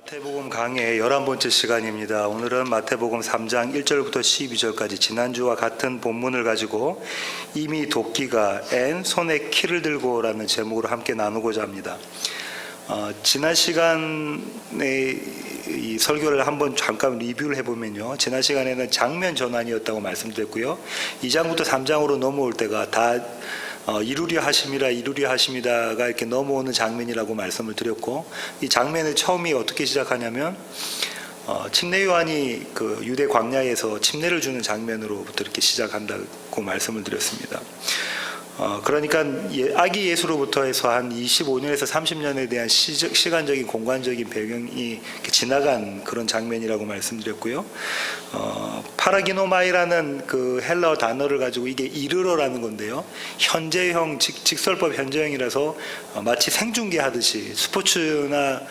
마태복음 강의 11번째 시간입니다. 오늘은 마태복음 3장 1절부터 12절까지 지난주와 같은 본문을 가지고 이미 도끼가 앤 손에 키를 들고 라는 제목으로 함께 나누고자 합니다. 지난 시간에 이 설교를 한번 잠깐 리뷰를 해보면요, 지난 시간에는 장면 전환이었다고 말씀드렸고요, 2장부터 3장으로 넘어올 때가 다 이루려 하심이다가 이렇게 넘어오는 장면이라고 말씀을 드렸고, 이 장면의 처음이 어떻게 시작하냐면 침례 요한이 그 유대 광야에서 침례를 주는 장면으로부터 이렇게 시작한다고 말씀을 드렸습니다. 그러니까 아기 예수로부터 해서 한 25년에서 30년에 대한 시간적인 공간적인 배경이 지나간 그런 장면이라고 말씀드렸고요. 파라기노마이라는 그 헬라어 단어를 가지고 이게 이르러라는 건데요, 현재형 직설법 현재형이라서 마치 생중계하듯이 스포츠나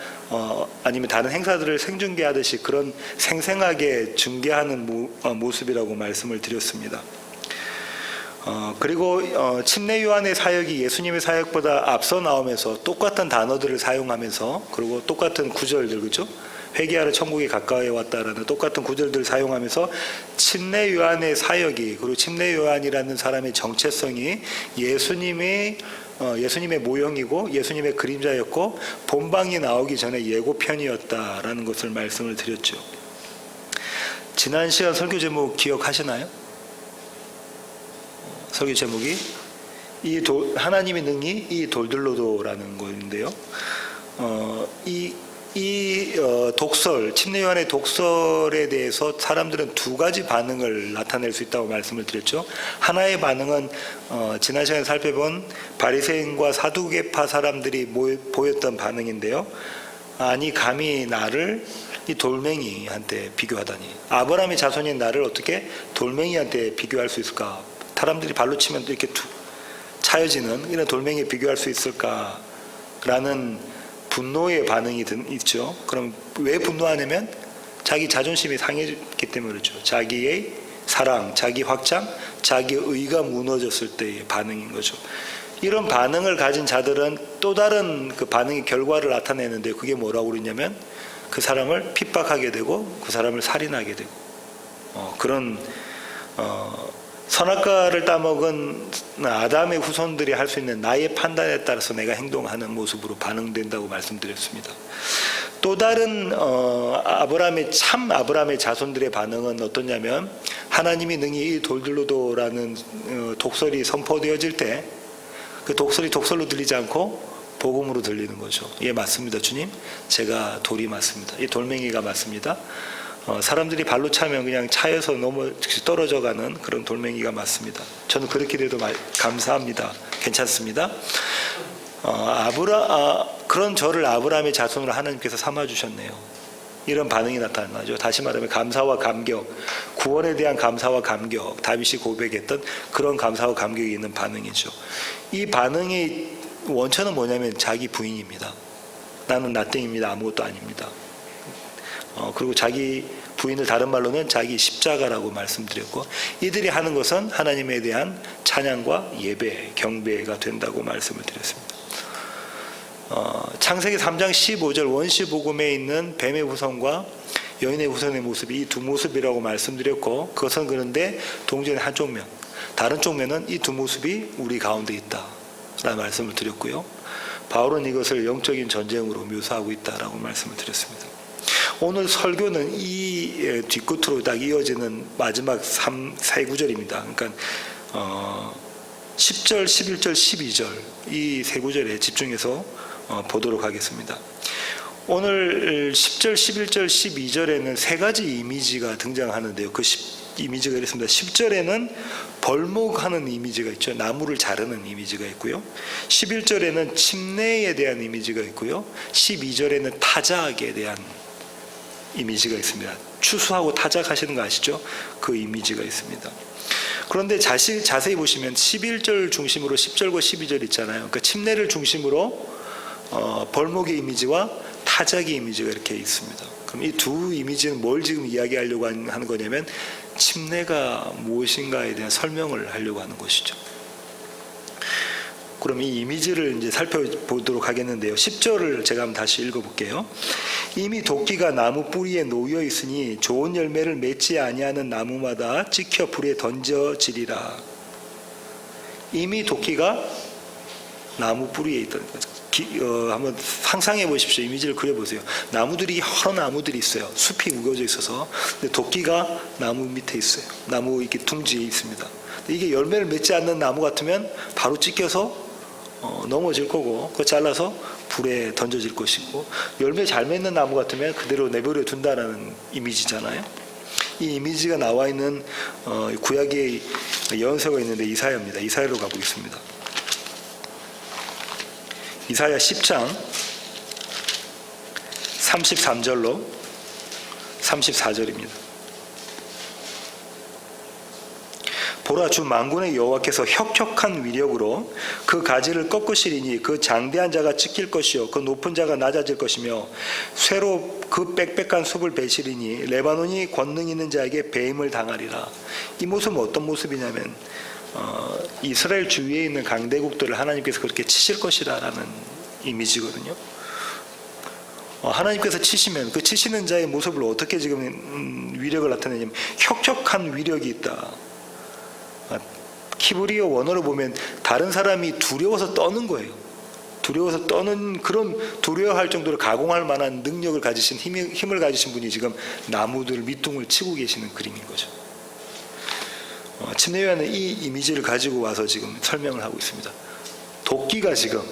아니면 다른 행사들을 생중계하듯이 그런 생생하게 중계하는 모습이라고 말씀을 드렸습니다. 그리고 침례 요한의 사역이 예수님의 사역보다 앞서 나오면서 똑같은 단어들을 사용하면서, 그리고 똑같은 구절들, 그렇죠? 회개하라 천국이 가까이 왔다라는 똑같은 구절들을 사용하면서 침례 요한의 사역이, 그리고 침례 요한이라는 사람의 정체성이 예수님의 모형이고 예수님의 그림자였고 본방이 나오기 전에 예고편이었다라는 것을 말씀을 드렸죠. 지난 시간 설교 제목 기억하시나요? 설교 제목이 하나님의 능히 이 돌들로도라는 거인데요. 독설, 침례 요한의 독설에 대해서 사람들은 두 가지 반응을 나타낼 수 있다고 말씀을 드렸죠. 하나의 반응은 지난 시간에 살펴본 바리새인과 사두개파 사람들이 보였던 반응인데요. 아니 감히 나를 이 돌멩이한테 비교하다니, 아브라함의 자손인 나를 어떻게 돌멩이한테 비교할 수 있을까? 사람들이 발로 치면 이렇게 툭 차여지는 이런 돌멩이에 비교할 수 있을까라는 분노의 반응이 있죠. 그럼 왜 분노하냐면 자기 자존심이 상했기 때문에 그렇죠. 자기의 사랑, 자기 확장, 자기 의가 무너졌을 때의 반응인 거죠. 이런 반응을 가진 자들은 또 다른 그 반응의 결과를 나타내는데, 그게 뭐라고 그러냐면 그 사람을 핍박하게 되고 그 사람을 살인하게 되고 그런 선악과를 따먹은 아담의 후손들이 할 수 있는 나의 판단에 따라서 내가 행동하는 모습으로 반응된다고 말씀드렸습니다. 또 다른 아브라함의 자손들의 반응은 어떠냐면, 하나님이 능히 이 돌들로도라는 독설이 선포되어질 때 그 독설이 독설로 들리지 않고 복음으로 들리는 거죠. 예, 맞습니다, 주님. 제가 돌이 맞습니다. 이 돌멩이가 맞습니다. 사람들이 발로 차면 그냥 차여서 떨어져가는 그런 돌멩이가 맞습니다. 저는 그렇게 돼도 감사합니다. 괜찮습니다. 그런 저를 아브라함의 자손으로 하나님께서 삼아주셨네요. 이런 반응이 나타나죠. 다시 말하면 감사와 감격, 구원에 대한 감사와 감격, 다윗이 고백했던 그런 감사와 감격이 있는 반응이죠. 이 반응의 원천은 뭐냐면 자기 부인입니다. 나는 나땡입니다. 아무것도 아닙니다. 그리고 자기 부인을 다른 말로는 자기 십자가라고 말씀드렸고, 이들이 하는 것은 하나님에 대한 찬양과 예배, 경배가 된다고 말씀을 드렸습니다. 창세기 3장 15절 원시복음에 있는 뱀의 후손과 여인의 후손의 모습이 이 두 모습이라고 말씀드렸고, 그것은 그런데 동전의 한쪽 면, 다른 쪽면은 이 두 모습이 우리 가운데 있다라는 말씀을 드렸고요. 바울은 이것을 영적인 전쟁으로 묘사하고 있다라고 말씀을 드렸습니다. 오늘 설교는 이 뒷끝으로 딱 이어지는 마지막 세 구절입니다. 그러니까 10절, 11절, 12절 이 세 구절에 집중해서 보도록 하겠습니다. 오늘 10절, 11절, 12절에는 세 가지 이미지가 등장하는데요. 그 이미지가 이렇습니다. 10절에는 벌목하는 이미지가 있죠. 나무를 자르는 이미지가 있고요. 11절에는 침례에 대한 이미지가 있고요. 12절에는 타작에 대한 이미지가 있습니다. 추수하고 타작하시는 거 아시죠? 그 이미지가 있습니다. 그런데 자세히 보시면 11절 중심으로 10절과 12절 있잖아요. 그러니까 침례를 중심으로 벌목의 이미지와 타작의 이미지가 이렇게 있습니다. 그럼 이 두 이미지는 뭘 지금 이야기하려고 하는 거냐면 침례가 무엇인가에 대한 설명을 하려고 하는 것이죠. 그럼 이 이미지를 이제 살펴보도록 하겠는데요. 10절을 제가 한번 다시 읽어볼게요. 이미 도끼가 나무 뿌리에 놓여 있으니 좋은 열매를 맺지 아니하는 나무마다 찍혀 불에 던져지리라. 이미 도끼가 나무 뿌리에 있다는 거죠. 한번 상상해 보십시오. 이미지를 그려보세요. 나무들이 여러 나무들이 있어요. 숲이 우거져 있어서. 근데 도끼가 나무 밑에 있어요. 나무 이렇게 둥지에 있습니다. 이게 열매를 맺지 않는 나무 같으면 바로 찢겨서 넘어질 거고, 그거 잘라서 불에 던져질 것이고, 열매 잘 맺는 나무 같으면 그대로 내버려 둔다는 이미지잖아요. 이 이미지가 나와 있는 구약의 예언서가 있는데 이사야입니다. 이사야로 가보겠습니다. 이사야 10장 33절로 34절입니다. 보라, 주 만군의 여호와께서 혁혁한 위력으로 그 가지를 꺾으시리니 그 장대한 자가 찢길 것이요 그 높은 자가 낮아질 것이며 쇠로 그 빽빽한 숲을 베시리니 레바논이 권능 있는 자에게 배임을 당하리라. 이 모습은 어떤 모습이냐면 이스라엘 주위에 있는 강대국들을 하나님께서 그렇게 치실 것이라는 이미지거든요. 하나님께서 치시면 그 치시는 자의 모습을 어떻게 지금 위력을 나타내냐면 혁혁한 위력이 있다. 히브리어 원어로 보면 다른 사람이 두려워서 떠는 거예요. 두려워서 떠는, 그런 두려워할 정도로 가공할 만한 능력을 가지신 힘을 가지신 분이 지금 나무들 밑둥을 치고 계시는 그림인 거죠. 침례요한은 이 이미지를 가지고 와서 지금 설명을 하고 있습니다. 도끼가 지금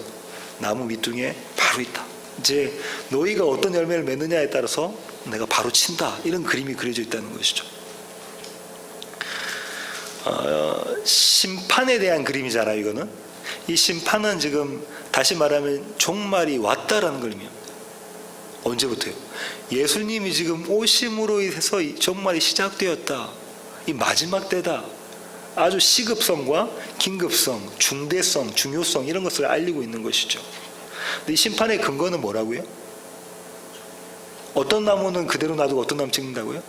나무 밑둥에 바로 있다. 이제 너희가 어떤 열매를 맺느냐에 따라서 내가 바로 친다. 이런 그림이 그려져 있다는 것이죠. 심판에 대한 그림이잖아요. 이거는 이 심판은 지금 다시 말하면 종말이 왔다라는 그림이에요. 언제부터요? 예수님이 지금 오심으로 인해서 이 종말이 시작되었다. 이 마지막 때다. 아주 시급성과 긴급성, 중대성, 중요성 이런 것을 알리고 있는 것이죠. 근데 이 심판의 근거는 뭐라고요? 어떤 나무는 그대로 놔두고 어떤 나무 찍는다고요?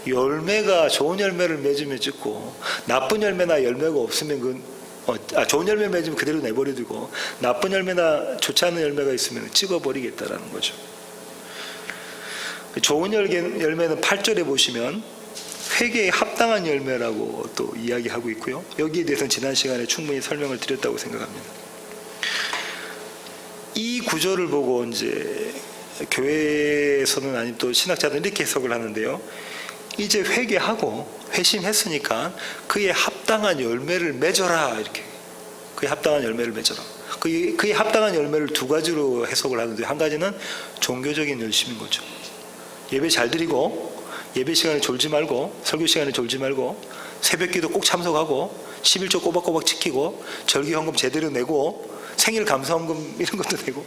열매가 좋은 열매를 맺으면 찍고 나쁜 열매나 열매가 없으면 좋은 열매 맺으면 그대로 내버려두고 나쁜 열매나 좋지 않은 열매가 있으면 찍어버리겠다라는 거죠. 좋은 열매는 8절에 보시면 회개에 합당한 열매라고 또 이야기하고 있고요. 여기에 대해서는 지난 시간에 충분히 설명을 드렸다고 생각합니다. 이 구절을 보고 이제 교회에서는 아니면 또 신학자들은 이렇게 해석을 하는데요. 이제 회개하고 회심했으니까 그에 합당한 열매를 맺어라. 이렇게 그에 합당한 열매를 맺어라. 그에 합당한 열매를 두 가지로 해석을 하는데, 한 가지는 종교적인 열심인 거죠. 예배 잘 드리고 예배 시간에 졸지 말고 설교 시간에 졸지 말고 새벽기도 꼭 참석하고 11조 꼬박꼬박 지키고 절기헌금 제대로 내고 생일 감사헌금 이런 것도 내고,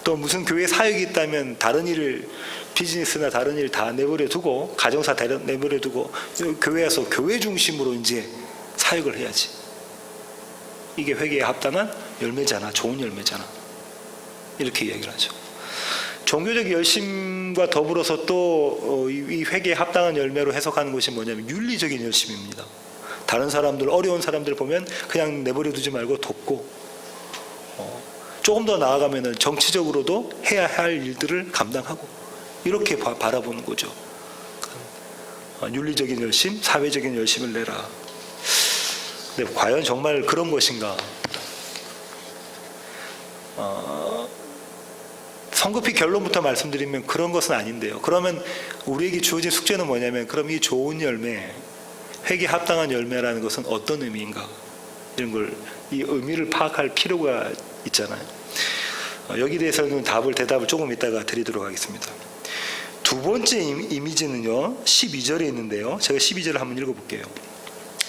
또 무슨 교회 사역이 있다면 다른 일을 비즈니스나 다른 일 다 내버려 두고 가정사 내버려 두고 교회 와서 교회 중심으로 이제 사역을 해야지. 이게 회개에 합당한 열매잖아. 좋은 열매잖아. 이렇게 이야기를 하죠. 종교적 열심과 더불어서 또 이 회개에 합당한 열매로 해석하는 것이 뭐냐면 윤리적인 열심입니다. 다른 사람들, 어려운 사람들 보면 그냥 내버려 두지 말고 돕고, 조금 더 나아가면은 정치적으로도 해야 할 일들을 감당하고, 이렇게 바라보는 거죠. 윤리적인 열심, 사회적인 열심을 내라. 근데 과연 정말 그런 것인가? 성급히 결론부터 말씀드리면 그런 것은 아닌데요. 그러면 우리에게 주어진 숙제는 뭐냐면, 그럼 이 좋은 열매, 회개에 합당한 열매라는 것은 어떤 의미인가? 이런 걸, 이 의미를 파악할 필요가 있잖아요. 여기 대해서는 대답을 조금 이따가 드리도록 하겠습니다. 두 번째 이미지는요, 12절에 있는데요. 제가 12절을 한번 읽어볼게요.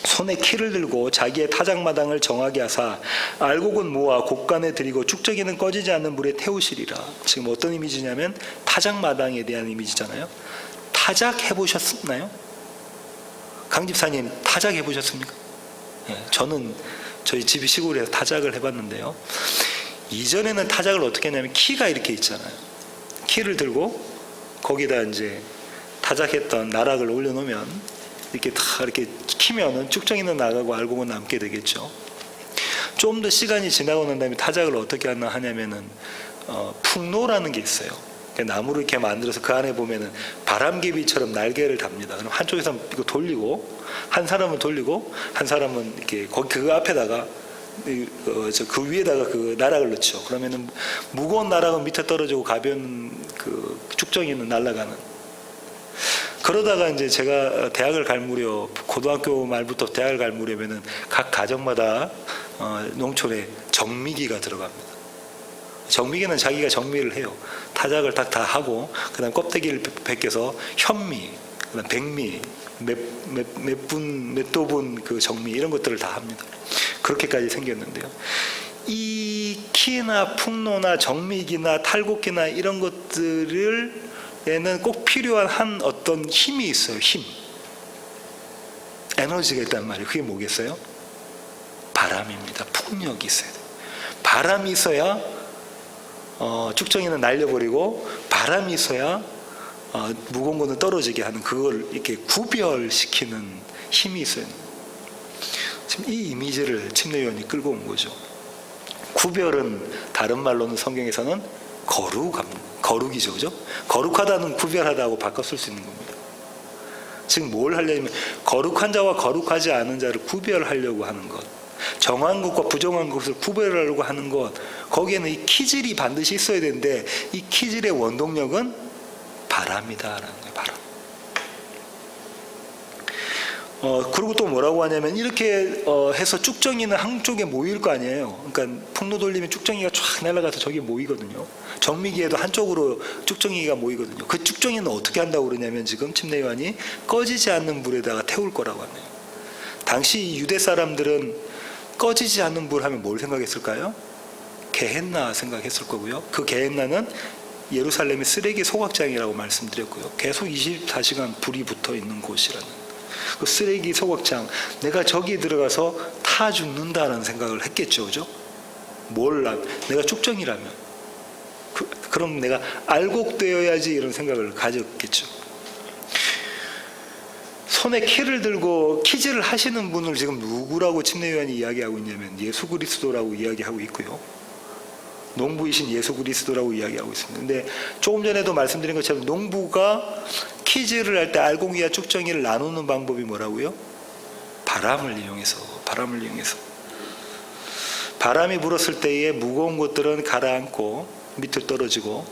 손에 키를 들고 자기의 타작마당을 정하게 하사 알곡은 모아 곡간에 들이고 쭉저기는 꺼지지 않는 물에 태우시리라. 지금 어떤 이미지냐면 타작마당에 대한 이미지잖아요. 타작 해보셨나요? 강 집사님 타작 해보셨습니까? 저는 저희 집이 시골에서 타작을 해봤는데요. 이전에는 타작을 어떻게 했냐면 키가 이렇게 있잖아요. 키를 들고 거기다 이제 타작했던 나락을 올려놓으면 이렇게 다 이렇게 키면은 쭉정이는 나가고 알곡은 남게 되겠죠. 좀 더 시간이 지나고 난 다음에 타작을 어떻게 하냐면은 풍로라는 게 있어요. 나무를 이렇게 만들어서 그 안에 보면은 바람개비처럼 날개를 답니다. 그럼 한쪽에서 이거 돌리고, 한 사람은 돌리고, 한 사람은 이렇게 거기 그 앞에다가 그 위에다가 그 나락을 넣죠. 그러면은 무거운 나락은 밑에 떨어지고 가벼운 그 쭉정이는 날아가는. 그러다가 이제 제가 대학을 갈 무렵, 고등학교 말부터 대학을 갈 무렵에는 각 가정마다 농촌에 정미기가 들어갑니다. 정미기는 자기가 정미를 해요. 타작을 다 하고, 그다음 껍데기를 벗겨서 현미, 그다음 백미, 몇 도분 그 정미 이런 것들을 다 합니다. 그렇게까지 생겼는데요. 이 키나 풍로나 정미기나 탈곡기나 이런 것들에는 꼭 필요한 한 어떤 힘이 있어요. 힘, 에너지가 있단 말이에요. 그게 뭐겠어요? 바람입니다. 풍력이 있어야 돼요. 바람이 있어야 쭉정이는 날려버리고, 바람이 있어야 무거운 거는 떨어지게 하는, 그걸 이렇게 구별시키는 힘이 있어요. 지금 이 이미지를 침례요한이 끌고 온 거죠. 구별은 다른 말로는 성경에서는 거룩이죠, 그죠? 거룩하다는 구별하다고 바꿔 쓸 수 있는 겁니다. 지금 뭘 하려면 거룩한 자와 거룩하지 않은 자를 구별하려고 하는 것, 정한 것과 부정한 것을 구별하려고 하는 것, 거기에는 이 키질이 반드시 있어야 되는데, 이 키질의 원동력은 바람이다라는 거예요. 바람. 그리고 또 뭐라고 하냐면, 이렇게 해서 쭉정이는 한쪽에 모일 거 아니에요. 그러니까 풍로 돌리면 쭉정이가 쫙 날아가서 저기 모이거든요. 정미기에도 한쪽으로 쭉정이가 모이거든요. 그 쭉정이는 어떻게 한다고 그러냐면, 지금 침례요한이 꺼지지 않는 불에다가 태울 거라고 하네요. 당시 유대 사람들은 꺼지지 않는 불 하면 뭘 생각했을까요? 게헨나 생각했을 거고요. 그 게헨나는 예루살렘의 쓰레기 소각장이라고 말씀드렸고요. 계속 24시간 불이 붙어 있는 곳이라는, 그 쓰레기 소각장, 내가 저기 들어가서 타 죽는다라는 생각을 했겠죠, 그죠? 내가 쭉정이라면, 그럼 내가 알곡되어야지, 이런 생각을 가졌겠죠. 손에 키를 들고 키질을 하시는 분을 지금 누구라고 침례요한이 이야기하고 있냐면, 예수 그리스도라고 이야기하고 있고요. 농부이신 예수 그리스도라고 이야기하고 있습니다. 근데 조금 전에도 말씀드린 것처럼, 농부가 키질을 할 때 알곡이와 쭉정이를 나누는 방법이 뭐라고요? 바람을 이용해서. 바람이 불었을 때에 무거운 것들은 가라앉고 밑으로 떨어지고,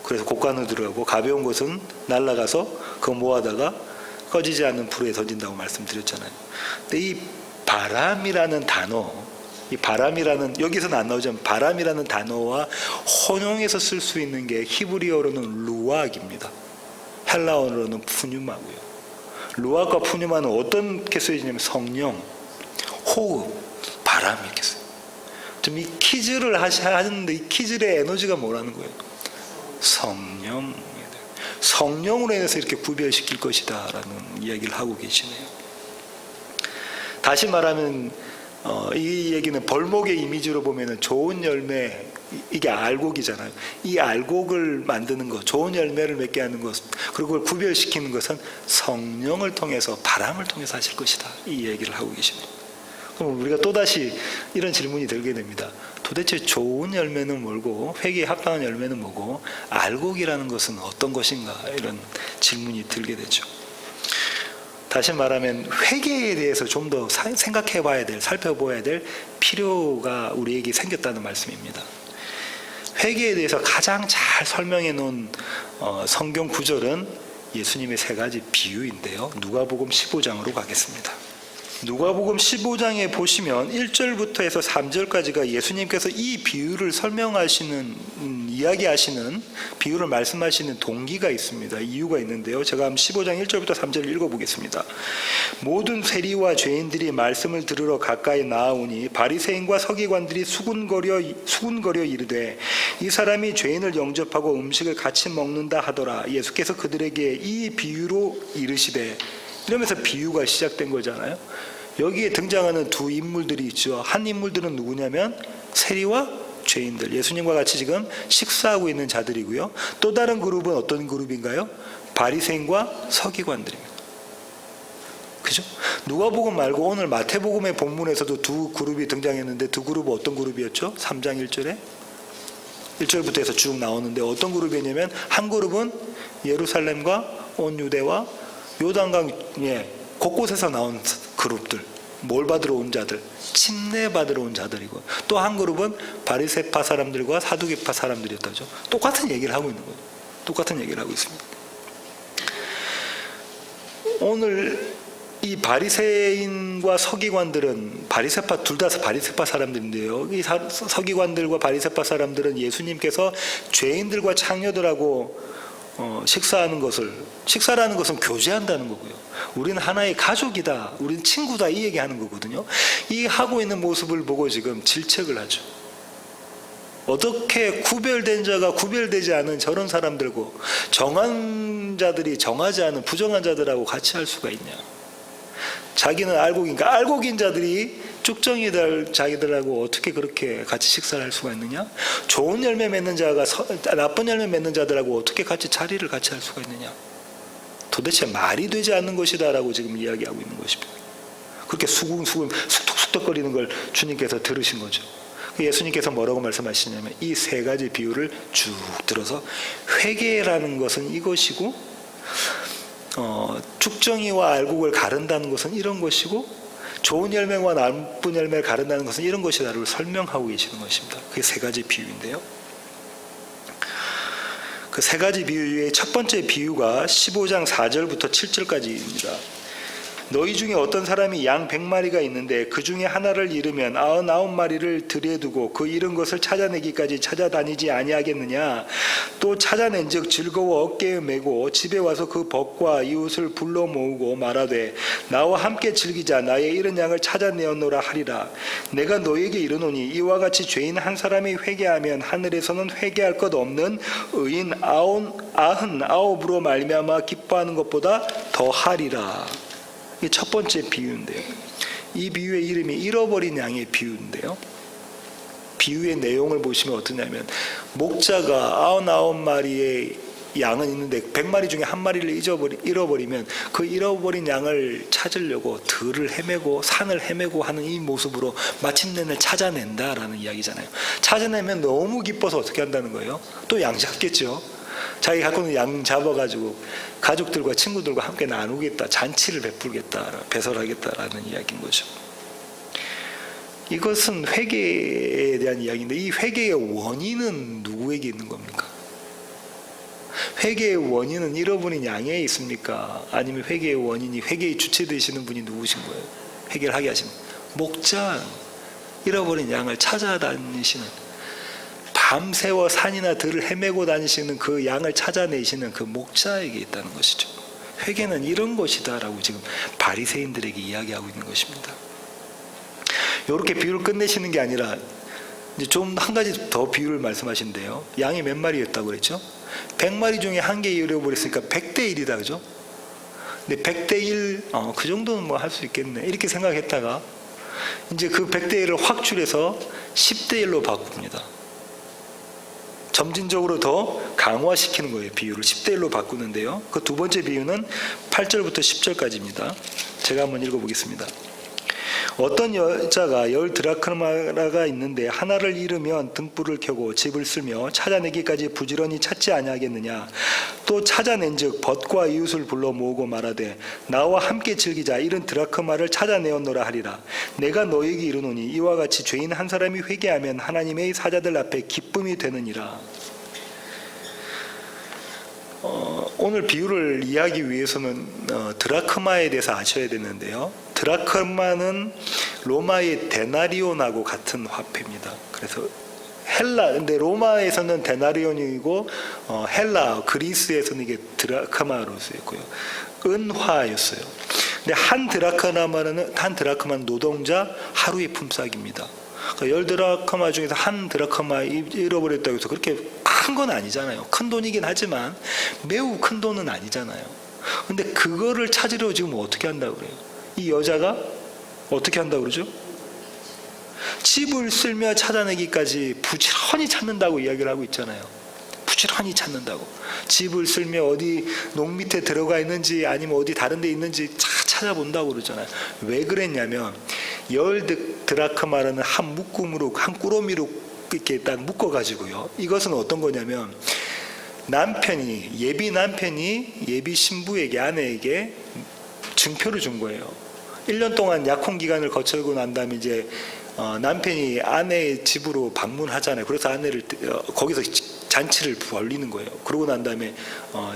그래서 곡간으로 들어가고, 가벼운 것은 날아가서 그거 모아다가 꺼지지 않는 불에 던진다고 말씀드렸잖아요. 근데 이 바람이라는 단어, 이 바람이라는, 여기서는 안 나오지만 바람이라는 단어와 혼용해서 쓸 수 있는 게 히브리어로는 루악입니다. 헬라어로는 푸뉴마고요. 루악과 푸뉴마는 어떻게 쓰여지냐면 성령, 호흡, 바람 이렇게 써요. 좀 이 키즈를 하는데, 이 키즈의 에너지가 뭐라는 거예요? 성령으로 인해서 이렇게 구별시킬 것이다 라는 이야기를 하고 계시네요. 다시 말하면 이 얘기는 벌목의 이미지로 보면 좋은 열매, 이게 알곡이잖아요. 이 알곡을 만드는 것, 좋은 열매를 맺게 하는 것, 그리고 그걸 구별시키는 것은 성령을 통해서, 바람을 통해서 하실 것이다, 이 얘기를 하고 계십니다. 그럼 우리가 또다시 이런 질문이 들게 됩니다. 도대체 좋은 열매는 뭐고, 회개에 합당한 열매는 뭐고, 알곡이라는 것은 어떤 것인가, 이런 질문이 들게 되죠. 다시 말하면 회개에 대해서 좀 더 생각해 봐야 될, 살펴봐야 될 필요가 우리에게 생겼다는 말씀입니다. 회개에 대해서 가장 잘 설명해 놓은 성경 구절은 예수님의 3가지 비유인데요. 누가복음 15장으로 가겠습니다. 누가복음 15장에 보시면 1절부터 해서 3절까지가 예수님께서 이 비유를 설명하시는, 이야기하시는, 비유를 말씀하시는 동기가 있습니다. 이유가 있는데요. 제가 15장 1절부터 3절을 읽어보겠습니다. 모든 세리와 죄인들이 말씀을 들으러 가까이 나아오니 바리새인과 서기관들이 수군거려 이르되, 이 사람이 죄인을 영접하고 음식을 같이 먹는다 하더라. 예수께서 그들에게 이 비유로 이르시되, 이러면서 비유가 시작된 거잖아요. 여기에 등장하는 두 인물들이 있죠. 한 인물들은 누구냐면 세리와 죄인들, 예수님과 같이 지금 식사하고 있는 자들이고요. 또 다른 그룹은 어떤 그룹인가요? 바리새인과 서기관들입니다. 그죠? 누가복음 말고 오늘 마태복음의 본문에서도 두 그룹이 등장했는데 두 그룹은 어떤 그룹이었죠? 3장 1절에 1절부터 해서 쭉 나오는데 어떤 그룹이냐면 한 그룹은 예루살렘과 온 유대와 요단강 곳곳에서 나온 그룹들, 뭘 받으러 온 자들, 침례 받으러 온 자들이고, 또 한 그룹은 바리새파 사람들과 사두개파 사람들이었다죠. 똑같은 얘기를 하고 있는 거예요. 똑같은 얘기를 하고 있습니다. 오늘 이 바리새인과 서기관들은 둘 다 바리새파 사람들인데요. 이 서기관들과 바리새파 사람들은 예수님께서 죄인들과 창녀들하고 식사라는 것은 교제한다는 거고요. 우리는 하나의 가족이다, 우리는 친구다, 이 얘기하는 거거든요. 이 하고 있는 모습을 보고 지금 질책을 하죠. 어떻게 구별된 자가 구별되지 않은 저런 사람들고 정한 자들이 정하지 않은 부정한 자들하고 같이 할 수가 있냐. 자기는 알곡인 자들이 쭉정이들 자기들하고 어떻게 그렇게 같이 식사를 할 수가 있느냐. 좋은 열매 맺는 자가 나쁜 열매 맺는 자들하고 어떻게 같이 자리를 같이 할 수가 있느냐. 도대체 말이 되지 않는 것이다 라고 지금 이야기하고 있는 것입니다. 그렇게 수긍수긍 숙덕거리는 걸 주님께서 들으신 거죠. 예수님께서 뭐라고 말씀하시냐면 이 세 가지 비유를 쭉 들어서 회개라는 것은 이것이고, 쭉정이와 알곡을 가른다는 것은 이런 것이고, 좋은 열매와 나쁜 열매를 가른다는 것은 이런 것이다를 설명하고 계시는 것입니다. 그게 세 가지 비유인데요. 그 세 가지 비유 중에 첫 번째 비유가 15장 4절부터 7절까지입니다. 너희 중에 어떤 사람이 양 100마리가 있는데 그 중에 하나를 잃으면 99마리를 들에 두고 그 잃은 것을 찾아내기까지 찾아다니지 아니하겠느냐. 또 찾아낸즉 즐거워 어깨에 메고 집에 와서 그 벗과 이웃을 불러 모으고 말하되 나와 함께 즐기자. 나의 잃은 양을 찾아내었노라 하리라. 내가 너에게 이르노니 이와 같이 죄인 한 사람이 회개하면 하늘에서는 회개할 것 없는 의인 99으로 말미암아 기뻐하는 것보다 더 하리라. 이게 첫 번째 비유인데요. 이 비유의 이름이 잃어버린 양의 비유인데요. 비유의 내용을 보시면 어떠냐면 목자가 99마리의 양은 있는데 100마리 중에 한 마리를 잃어버리면 그 잃어버린 양을 찾으려고 들을 헤매고 산을 헤매고 하는 이 모습으로 마침내는 찾아낸다라는 이야기잖아요. 찾아내면 너무 기뻐서 어떻게 한다는 거예요? 또 양 잡겠죠. 자기 갖고 있는 양 잡아가지고 가족들과 친구들과 함께 나누겠다, 잔치를 베풀겠다, 배설하겠다라는 이야기인 거죠. 이것은 회개에 대한 이야기인데 이 회개의 원인은 누구에게 있는 겁니까? 회개의 원인은 잃어버린 양에 있습니까? 아니면 회개의 원인이 회개의 주체 되시는 분이 누구신 거예요? 회개를 하게 하시는 목자, 잃어버린 양을 찾아다니시는, 밤새워 산이나 들을 헤매고 다니시는 그 양을 찾아내시는 그 목자에게 있다는 것이죠. 회개는 이런 것이다라고 지금 바리새인들에게 이야기하고 있는 것입니다. 이렇게 비유를 끝내시는 게 아니라 이제 좀 한 가지 더 비유를 말씀하신대요. 양이 몇 마리였다고 그랬죠? 100마리 중에 한 개 잃어버렸으니까 100대 1이다, 그죠? 근데 100대 1, 그 정도는 뭐 할 수 있겠네, 이렇게 생각했다가 이제 그 100대 1을 확 줄여서 10대 1로 바꿉니다. 점진적으로 더 강화시키는 거예요. 비유를 10대 1로 바꾸는데요. 그 두 번째 비유는 8절부터 10절까지입니다. 제가 한번 읽어보겠습니다. 어떤 여자가 10드라크마가 있는데 하나를 잃으면 등불을 켜고 집을 쓸며 찾아내기까지 부지런히 찾지 아니하겠느냐. 또 찾아낸즉 벗과 이웃을 불러 모으고 말하되 나와 함께 즐기자. 잃은 드라크마를 찾아내었노라 하리라. 내가 너에게 이르노니 이와 같이 죄인 한 사람이 회개하면 하나님의 사자들 앞에 기쁨이 되느니라. 오늘 비유를 이해하기 위해서는 드라크마에 대해서 아셔야 되는데요. 드라크마는 로마의 데나리온하고 같은 화폐입니다. 그래서 근데 로마에서는 데나리온이고 헬라, 그리스에서는 이게 드라크마로 쓰였고요. 은화였어요. 근데 한 드라크마는 노동자 하루의 품삯입니다. 그러니까 10드라크마 중에서 한 드라크마 잃어버렸다고 해서 그렇게 큰 건 아니잖아요. 큰 돈이긴 하지만 매우 큰 돈은 아니잖아요. 근데 그거를 찾으려 지금 어떻게 한다고 그래요? 이 여자가 어떻게 한다고 그러죠? 집을 쓸며 찾아내기까지 부지런히 찾는다고 이야기를 하고 있잖아요. 부지런히 찾는다고. 집을 쓸며 어디 농 밑에 들어가 있는지 아니면 어디 다른 데 있는지 찾아본다고 그러잖아요. 왜 그랬냐면 10드라크마라는 한 묶음으로, 한 꾸러미로 이렇게 딱 묶어가지고요. 이것은 어떤 거냐면 예비 남편이 예비 신부에게, 아내에게 증표를 준 거예요. 1년 동안 약혼 기간을 거치고 난 다음에 이제 남편이 아내의 집으로 방문하잖아요. 그래서 아내를 거기서 잔치를 벌리는 거예요. 그러고 난 다음에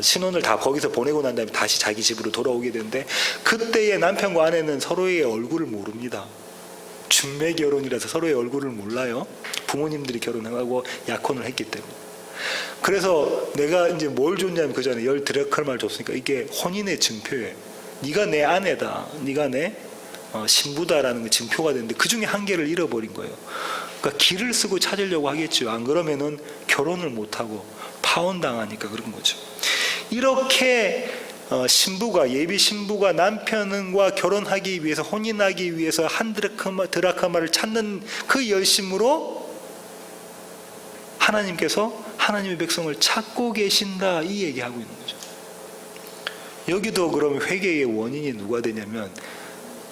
신혼을 다 거기서 보내고 난 다음에 다시 자기 집으로 돌아오게 되는데, 그때의 남편과 아내는 서로의 얼굴을 모릅니다. 중매 결혼이라서 서로의 얼굴을 몰라요. 부모님들이 결혼하고 약혼을 했기 때문에. 그래서 내가 이제 뭘 줬냐면, 그 전에 10드라크마를 줬으니까 이게 혼인의 증표예요. 네가 내 아내다, 네가 내 신부다라는 게 증표가 되는데, 그 중에 한 개를 잃어버린 거예요. 그러니까 길을 쓰고 찾으려고 하겠죠. 안 그러면은 결혼을 못하고 파혼당하니까 그런 거죠. 이렇게 예비 신부가 남편과 결혼하기 위해서, 혼인하기 위해서 한 드라크마를 찾는 그 열심으로 하나님께서 하나님의 백성을 찾고 계신다, 이 얘기하고 있는 거죠. 여기도 그러면 회개의 원인이 누가 되냐면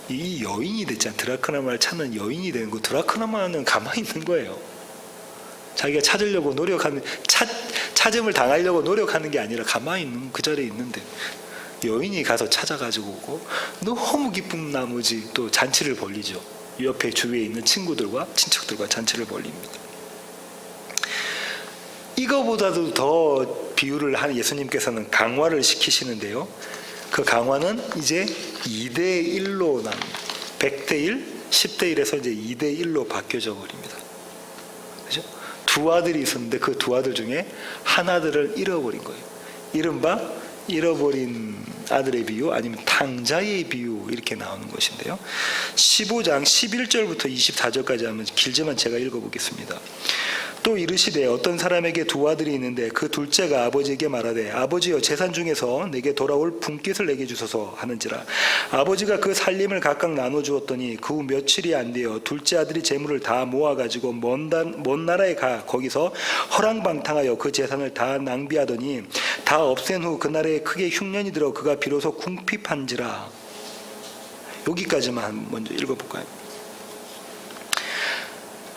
이 여인이 됐잖아요. 드라크마를 찾는 여인이 되는 거. 드라크마는 가만히 있는 거예요. 자기가 찾으려고 노력하는, 찾음을 당하려고 노력하는 게 아니라 가만히 있는, 그 자리에 있는데 여인이 가서 찾아가지고 오고, 너무 기쁜 나머지 또 잔치를 벌리죠. 옆에 주위에 있는 친구들과 친척들과 잔치를 벌립니다. 이거보다도 더 비유를 한 예수님께서는 강화를 시키시는데요. 그 강화는 이제 2대1로 납니다. 100대1, 10대1에서 이제 2대1로 바뀌어져 버립니다. 그죠? 두 아들이 있었는데 그 두 아들 중에 한 아들을 잃어버린 거예요. 이른바 잃어버린 아들의 비유, 아니면 탕자의 비유, 이렇게 나오는 것인데요. 15장 11절부터 24절까지 하면 길지만 제가 읽어보겠습니다. 또 이르시되 어떤 사람에게 두 아들이 있는데 그 둘째가 아버지에게 말하되 아버지여 재산 중에서 내게 돌아올 분깃을 내게 주소서 하는지라. 아버지가 그 살림을 각각 나눠 주었더니 그 후 며칠이 안 되어 둘째 아들이 재물을 다 모아가지고 먼 나라에 가 거기서 허랑방탕하여 그 재산을 다 낭비하더니 다 없앤 후 그 나라에 크게 흉년이 들어 그가 비로소 궁핍한지라. 여기까지만 먼저 읽어볼까요?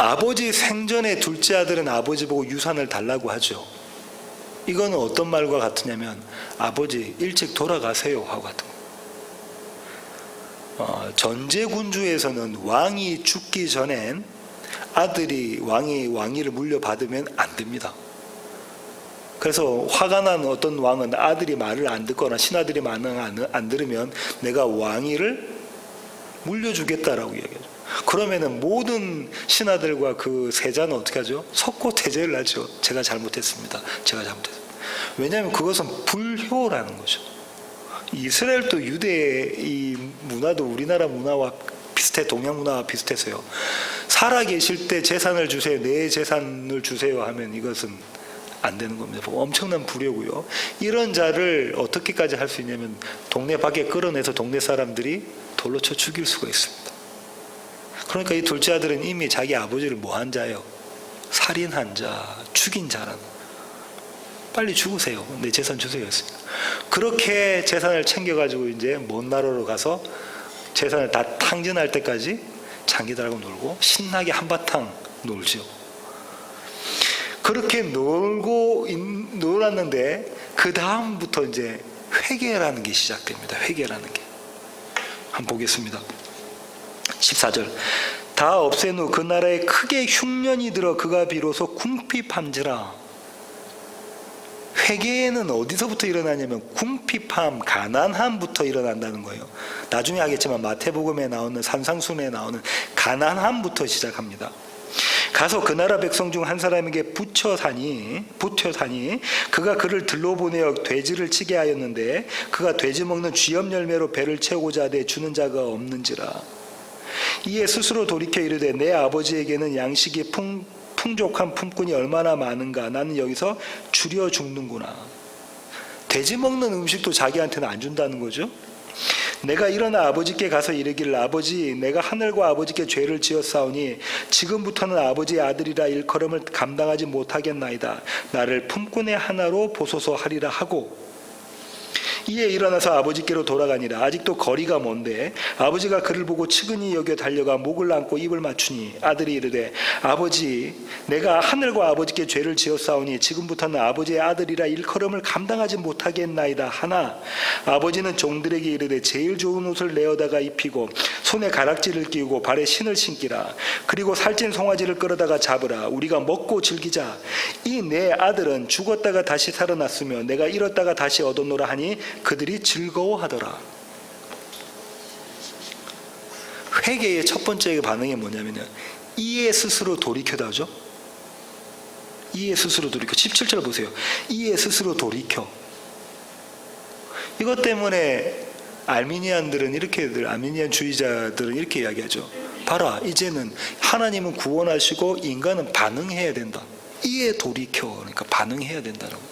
아버지 생전에 둘째 아들은 아버지 보고 유산을 달라고 하죠. 이거는 어떤 말과 같으냐면 아버지 일찍 돌아가세요 하고 같은 거. 전제군주에서는 왕이 죽기 전엔 아들이 왕위를 물려받으면 안 됩니다. 그래서 화가 난 어떤 왕은 아들이 말을 안 듣거나 신하들이 말을 안 들으면 내가 왕위를 물려주겠다라고 이야기하죠. 그러면은 모든 신하들과 그 세자는 어떻게 하죠? 석고대죄를 하죠. 제가 잘못했습니다. 왜냐하면 그것은 불효라는 거죠. 이스라엘도 유대의 이 문화도 우리나라 문화와 비슷해, 동양 문화와 비슷해서요. 살아 계실 때 재산을 주세요, 내 재산을 주세요 하면 이것은 안 되는 겁니다. 엄청난 불효고요. 이런 자를 어떻게까지 할 수 있냐면 동네 밖에 끌어내서 동네 사람들이 돌로 쳐 죽일 수가 있습니다. 그러니까 이 둘째 아들은 이미 자기 아버지를 뭐한 자예요? 살인한 자, 죽인 자라는. 빨리 죽으세요. 내 재산 주세요 했습니다. 그렇게 재산을 챙겨가지고 이제 먼 나라로 가서 재산을 다 탕진할 때까지 장기들하고 놀고 신나게 한바탕 놀죠. 그렇게 놀았는데 그 다음부터 이제 회개라는 게 시작됩니다. 회개라는 게. 한번 보겠습니다. 14절. 다 없앤 후 그 나라에 크게 흉년이 들어 그가 비로소 궁핍함지라. 회개는 어디서부터 일어나냐면 궁핍함, 가난함부터 일어난다는 거예요. 나중에 하겠지만 마태복음에 나오는 산상순에 나오는 가난함부터 시작합니다. 가서 그 나라 백성 중 한 사람에게 붙여 사니 그가 그를 들러보내어 돼지를 치게 하였는데 그가 돼지 먹는 쥐염 열매로 배를 채우고자 하되 주는 자가 없는지라. 이에 스스로 돌이켜 이르되 내 아버지에게는 양식이 풍족한 품꾼이 얼마나 많은가. 나는 여기서 줄여 죽는구나. 돼지 먹는 음식도 자기한테는 안 준다는 거죠. 내가 일어나 아버지께 가서 이르기를 아버지 내가 하늘과 아버지께 죄를 지었사오니 지금부터는 아버지의 아들이라 일컬음을 감당하지 못하겠나이다. 나를 품꾼의 하나로 보소서 하리라 하고. 이에 일어나서 아버지께로 돌아가니라. 아직도 거리가 먼데 아버지가 그를 보고 측은히 여겨 달려가 목을 안고 입을 맞추니 아들이 이르되 아버지 내가 하늘과 아버지께 죄를 지었사오니 지금부터는 아버지의 아들이라 일컬음을 감당하지 못하겠나이다 하나 아버지는 종들에게 이르되 제일 좋은 옷을 내어다가 입히고 손에 가락지를 끼우고 발에 신을 신기라. 그리고 살찐 송아지를 끌어다가 잡으라. 우리가 먹고 즐기자. 이 내 아들은 죽었다가 다시 살아났으며 내가 잃었다가 다시 얻었노라 하니 그들이 즐거워하더라. 회개의 첫 번째 반응이 뭐냐면요, 이에 스스로 돌이켜다죠. 이에 스스로 돌이켜. 17절 보세요. 이에 스스로 돌이켜. 이것 때문에 아르미니안 주의자들은 이렇게 이야기하죠. 봐라, 이제는 하나님은 구원하시고 인간은 반응해야 된다. 이에 돌이켜. 그러니까 반응해야 된다라고.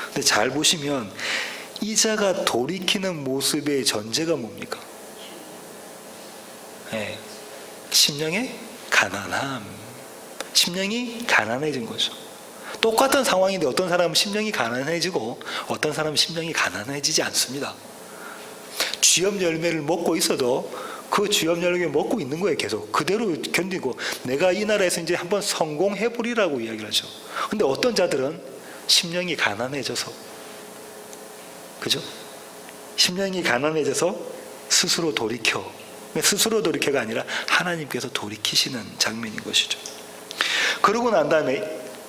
근데 잘 보시면 이자가 돌이키는 모습의 전제가 뭡니까? 네. 심령의 가난함. 심령이 가난해진 거죠. 똑같은 상황인데 어떤 사람은 심령이 가난해지고 어떤 사람은 심령이 가난해지지 않습니다. 쥐염 열매를 먹고 있어도 그 쥐염 열매 먹고 있는 거예요. 계속 그대로 견디고 내가 이 나라에서 이제 한번 성공해보리라고 이야기를 하죠. 근데 어떤 자들은 심령이 가난해져서, 그죠? 심령이 가난해져서 스스로 돌이켜. 스스로 돌이켜가 아니라 하나님께서 돌이키시는 장면인 것이죠. 그러고 난 다음에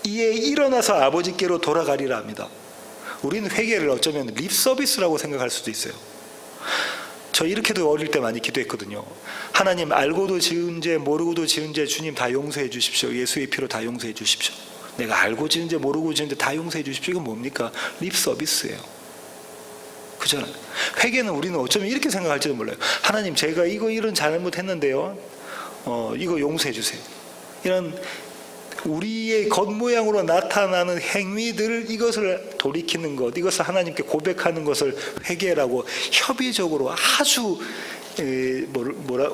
이에 일어나서 아버지께로 돌아가리라 합니다. 우리는 회개를 어쩌면 립 서비스라고 생각할 수도 있어요. 저 이렇게도 어릴 때 많이 기도했거든요. 하나님, 알고도 지은 죄 모르고도 지은 죄 주님 다 용서해 주십시오. 예수의 피로 다 용서해 주십시오. 내가 알고 지은 죄 모르고 지은 죄 다 용서해 주십시오. 이건 뭡니까? 립 서비스예요. 그잖아요. 회개는 우리는 어쩌면 이렇게 생각할지도 몰라요. 하나님, 제가 이런 잘못했는데요, 이거 용서해 주세요. 이런 우리의 겉모양으로 나타나는 행위들, 이것을 돌이키는 것, 이것을 하나님께 고백하는 것을 회개라고 협의적으로 아주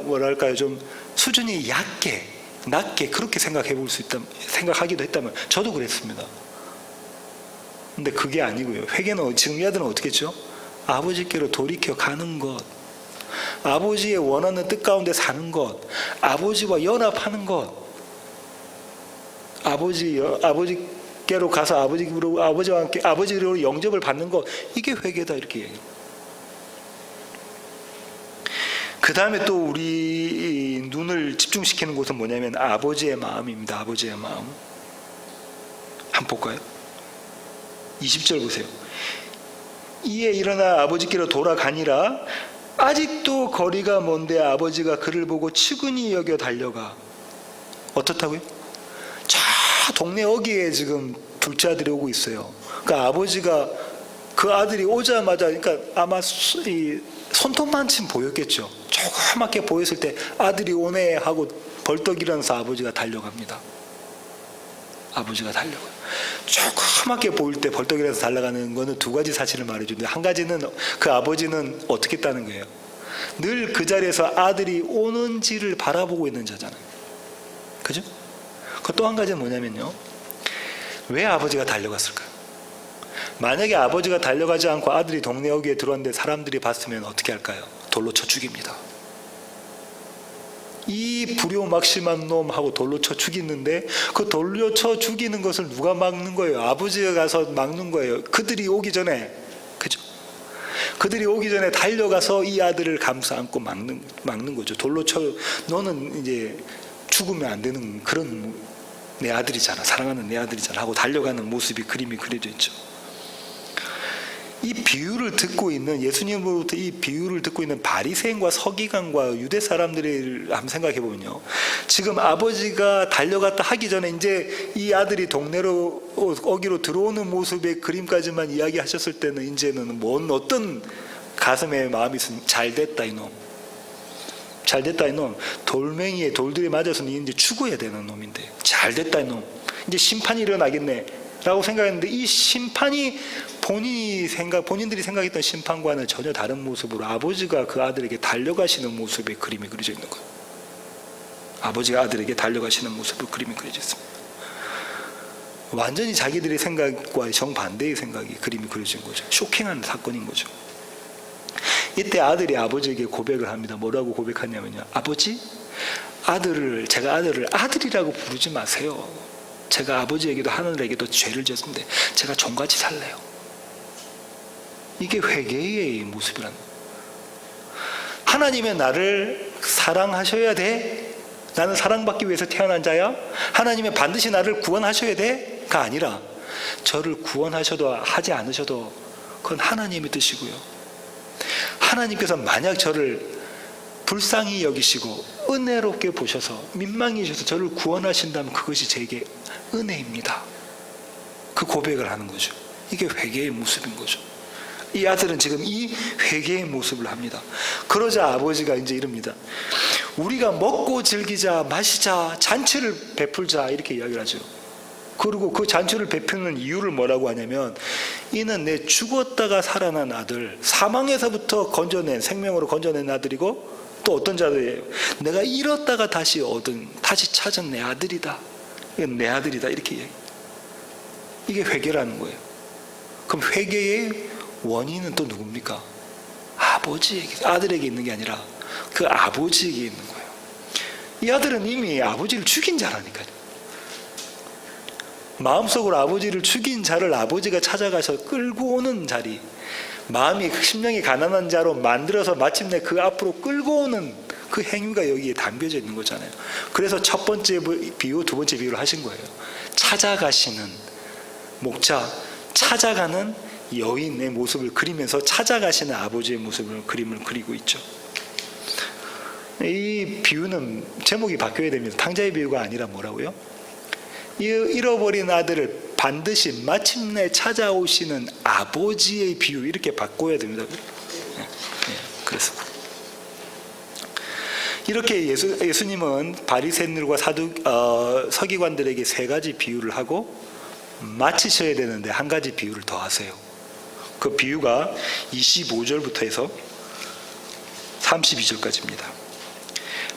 뭐랄까요, 좀 수준이 낮게 그렇게 생각하기도 했다면 저도 그랬습니다. 근데 그게 아니고요. 회개는 지금 이 아들은 어떻게 했죠? 아버지께로 돌이켜 가는 것, 아버지의 원하는 뜻 가운데 사는 것, 아버지와 연합하는 것, 아버지께로 가서 아버지와 함께 아버지로 영접을 받는 것, 이게 회개다, 이렇게 얘기해요. 그 다음에 또 우리 눈을 집중시키는 곳은 뭐냐면 아버지의 마음입니다. 아버지의 마음. 한번 볼까요? 20절 보세요. 이에 일어나 아버지께로 돌아가니라. 아직도 거리가 먼데 아버지가 그를 보고 측은히 여겨 달려가. 어떻다고요? 저 동네 어귀에 지금 둘째 아들이 오고 있어요. 그러니까 아버지가 그 아들이 오자마자, 그러니까 아마 이 손톱만큼 보였겠죠. 조그맣게 보였을 때 아들이 오네 하고 벌떡 일어나서 아버지가 달려갑니다. 아버지가 달려가요. 조그맣게 보일 때 벌떡 일어나서 달려가는 거는 두 가지 사실을 말해주는데, 한 가지는 그 아버지는 어떻게 했다는 거예요? 늘 그 자리에서 아들이 오는지를 바라보고 있는 자잖아요. 그죠? 그 또 한 가지는 뭐냐면요, 왜 아버지가 달려갔을까요? 만약에 아버지가 달려가지 않고 아들이 동네 어귀에 들어왔는데 사람들이 봤으면 어떻게 할까요? 돌로 쳐 죽입니다. 이 불효막심한 놈하고 돌로 쳐 죽이는데, 그 돌로 쳐 죽이는 것을 누가 막는 거예요? 아버지가 가서 막는 거예요. 그들이 오기 전에. 그죠? 그들이 오기 전에 달려가서 이 아들을 감싸 안고 막는 거죠. 돌로 쳐, 너는 이제 죽으면 안 되는 그런 내 아들이잖아, 사랑하는 내 아들이잖아 하고 달려가는 모습이 그림이 그려져 있죠. 이 비유를 듣고 있는, 예수님으로부터 이 비유를 듣고 있는 바리새인과 서기관과 유대 사람들을 한번 생각해 보면요, 지금 아버지가 달려갔다 하기 전에 이제 이 아들이 동네로 어기로 들어오는 모습의 그림까지만 이야기하셨을 때는 이제는 어떤 가슴에 마음이 있으면 잘됐다 이놈, 잘됐다 이놈, 돌멩이에 돌들이 맞아서는 이제 죽어야 되는 놈인데 잘됐다 이놈, 이제 심판이 일어나겠네 라고 생각했는데, 이 심판이 본인들이 생각했던 심판과는 전혀 다른 모습으로 아버지가 그 아들에게 달려가시는 모습의 그림이 그려져 있는 거예요. 아버지가 아들에게 달려가시는 모습의 그림이 그려져 있습니다. 완전히 자기들의 생각과 정반대의 생각이 그림이 그려진 거죠. 쇼킹한 사건인 거죠. 이때 아들이 아버지에게 고백을 합니다. 뭐라고 고백하냐면요. 아버지, 제가 아들을 아들이라고 부르지 마세요. 제가 아버지에게도 하늘에게도 죄를 지었는데 제가 종같이 살래요. 이게 회개의 모습이란 거예요. 하나님의 나를 사랑하셔야 돼? 나는 사랑받기 위해서 태어난 자야? 하나님의 반드시 나를 구원하셔야 돼? 가 아니라 저를 구원하셔도 하지 않으셔도 그건 하나님의 뜻이고요. 하나님께서 만약 저를 불쌍히 여기시고 은혜롭게 보셔서 민망히 여기셔서 저를 구원하신다면 그것이 제게 은혜입니다. 그 고백을 하는 거죠. 이게 회개의 모습인 거죠. 이 아들은 지금 이 회개의 모습을 합니다. 그러자 아버지가 이제 이럽니다. 우리가 먹고 즐기자, 마시자, 잔치를 베풀자 이렇게 이야기를 하죠. 그리고 그 잔치를 베푸는 이유를 뭐라고 하냐면 이는 내 죽었다가 살아난 아들, 사망에서부터 생명으로 건져낸 아들이고 또 어떤 자들이에요. 내가 잃었다가 다시 찾은 내 아들이다. 이건 내 아들이다 이렇게 얘기해요. 이게 회개라는 거예요. 그럼 회개의 원인은 또 누굽니까? 아들에게 있는 게 아니라 그 아버지에게 있는 거예요. 이 아들은 이미 아버지를 죽인 자라니까요. 마음속으로 아버지를 죽인 자를 아버지가 찾아가서 끌고 오는 자리, 심령이 가난한 자로 만들어서 마침내 그 앞으로 끌고 오는 그 행위가 여기에 담겨져 있는 거잖아요. 그래서 첫 번째 비유, 두 번째 비유를 하신 거예요. 찾아가시는 목자, 찾아가는 여인의 모습을 그리면서 찾아가시는 아버지의 그림을 그리고 있죠. 이 비유는 제목이 바뀌어야 됩니다. 탕자의 비유가 아니라 뭐라고요? 잃어버린 아들을 반드시 마침내 찾아오시는 아버지의 비유 이렇게 바꿔야 됩니다. 그래서 이렇게 예수님은 바리새인들과 서기관들에게 세 가지 비유를 하고 마치셔야 되는데 한 가지 비유를 더 하세요. 그 비유가 25절부터 해서 32절까지입니다.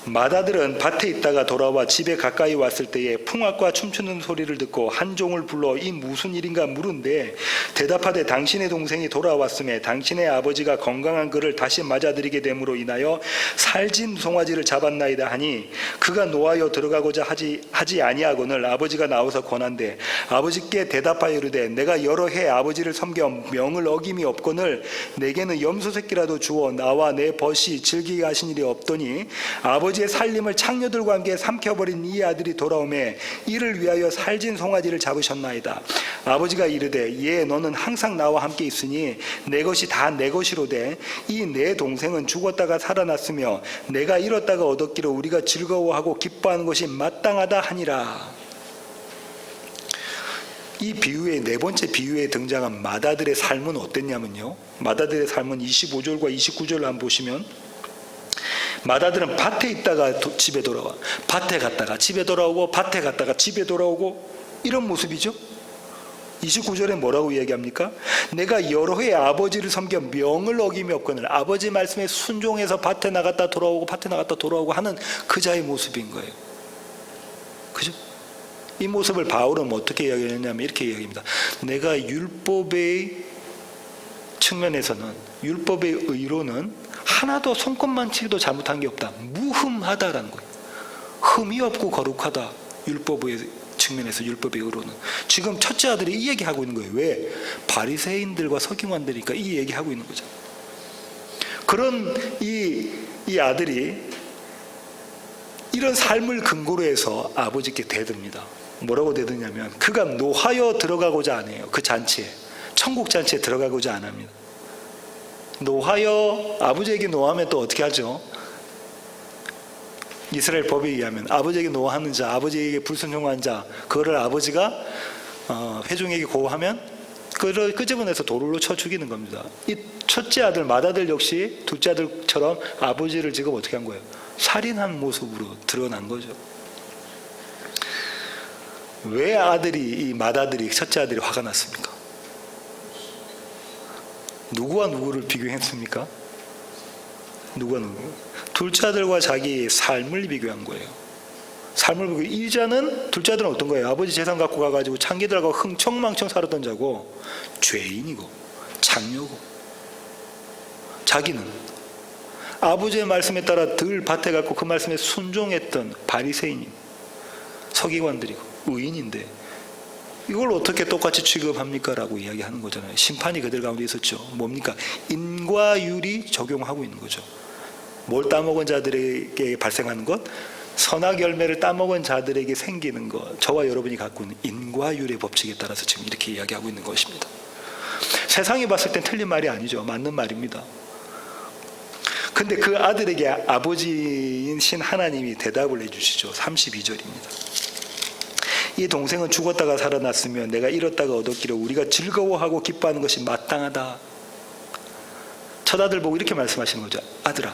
맏아들은 밭에 있다가 돌아와 집에 가까이 왔을 때에 풍악과 춤추는 소리를 듣고 한 종을 불러 이 무슨 일인가 물은데 대답하되 당신의 동생이 돌아왔음에 당신의 아버지가 건강한 그를 다시 맞아들이게 됨으로 인하여 살진 송아지를 잡았나이다 하니 그가 노하여 들어가고자 하지 아니하거늘 아버지가 나와서 권한대 아버지께 대답하여 이르되 내가 여러 해 아버지를 섬겨 명을 어김이 없거늘 내게는 염소 새끼라도 주어 나와 내 벗이 즐기게 하신 일이 없더니 아버지의 살림을 창녀들과 함께 삼켜버린 이 아들이 돌아오매 이를 위하여 살진 송아지를 잡으셨나이다. 아버지가 이르되 예 너는 항상 나와 함께 있으니 내 것이 다 내 것이로되 이 내 동생은 죽었다가 살아났으며 내가 잃었다가 얻었기로 우리가 즐거워하고 기뻐하는 것이 마땅하다 하니라. 이 비유의 네 번째 비유에 등장한 맏아들의 삶은 어땠냐면요. 맏아들의 삶은 25절과 29절을 한번 보시면 맏아들은 밭에 있다가 집에 돌아와 밭에 갔다가 집에 돌아오고 밭에 갔다가 집에 돌아오고 이런 모습이죠. 29절에 뭐라고 이야기합니까? 내가 여러 해 아버지를 섬겨 명을 어김이 없거늘 아버지 말씀에 순종해서 밭에 나갔다 돌아오고 밭에 나갔다 돌아오고 하는 그 자의 모습인 거예요. 그죠? 이 모습을 바울은 어떻게 이야기하냐면 이렇게 이야기합니다. 내가 율법의 측면에서는 율법의 의로는 하나도 손꼽만치도 잘못한 게 없다. 무흠하다라는 거예요. 흠이 없고 거룩하다. 율법의 측면에서 율법의 의로는. 지금 첫째 아들이 이 얘기하고 있는 거예요. 왜? 바리새인들과 서기관들이니까 이 얘기하고 있는 거죠. 그런 이 아들이 이런 삶을 근거로 해서 아버지께 대듭니다. 뭐라고 대드냐면 그가 노하여 들어가고자 안 해요. 그 잔치에. 천국 잔치에 들어가고자 안 합니다. 노하여 아버지에게 노하면 또 어떻게 하죠? 이스라엘 법에 의하면 아버지에게 노하는 자, 아버지에게 불순종한 자, 그거를 아버지가 회중에게 고하면 그를 끄집어내서 돌로 쳐 죽이는 겁니다. 이 첫째 아들, 맏아들 역시 둘째 아들처럼 아버지를 지금 어떻게 한 거예요? 살인한 모습으로 드러난 거죠. 왜 이 맏아들이 첫째 아들이 화가 났습니까? 누구와 누구를 비교했습니까? 누구와 누구? 둘째 아들과 자기 삶을 비교한 거예요. 삶을 보고 이 자는 둘째 아들은 어떤 거예요? 아버지 재산 갖고 가가지고 창기들하고 흥청망청 살았던 자고 죄인이고 창녀고 자기는 아버지의 말씀에 따라 들 밭에 갖고 그 말씀에 순종했던 바리새인이 서기관들이고 의인인데 이걸 어떻게 똑같이 취급합니까? 라고 이야기하는 거잖아요. 심판이 그들 가운데 있었죠. 뭡니까? 인과율이 적용하고 있는 거죠. 뭘 따먹은 자들에게 발생하는 것? 선악 열매를 따먹은 자들에게 생기는 것, 저와 여러분이 갖고 있는 인과율의 법칙에 따라서 지금 이렇게 이야기하고 있는 것입니다. 세상이 봤을 땐 틀린 말이 아니죠. 맞는 말입니다. 근데 그 아들에게 아버지이신 하나님이 대답을 해주시죠. 32절입니다. 이 동생은 죽었다가 살아났으며 내가 잃었다가 얻었기를 우리가 즐거워하고 기뻐하는 것이 마땅하다. 첫 아들 보고 이렇게 말씀하시는 거죠. 아들아,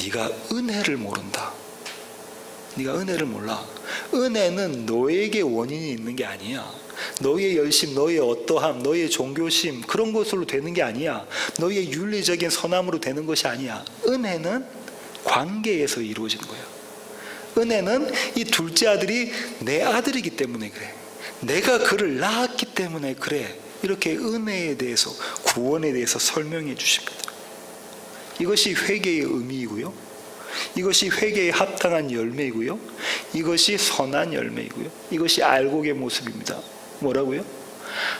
네가 은혜를 모른다. 네가 은혜를 몰라. 은혜는 너에게 원인이 있는 게 아니야. 너의 열심, 너의 어떠함, 너의 종교심 그런 것으로 되는 게 아니야. 너의 윤리적인 선함으로 되는 것이 아니야. 은혜는 관계에서 이루어지는 거야. 은혜는 이 둘째 아들이 내 아들이기 때문에 그래. 내가 그를 낳았기 때문에 그래. 이렇게 은혜에 대해서, 구원에 대해서 설명해 주십니다. 이것이 회개의 의미이고요. 이것이 회개에 합당한 열매이고요. 이것이 선한 열매이고요. 이것이 알곡의 모습입니다. 뭐라고요?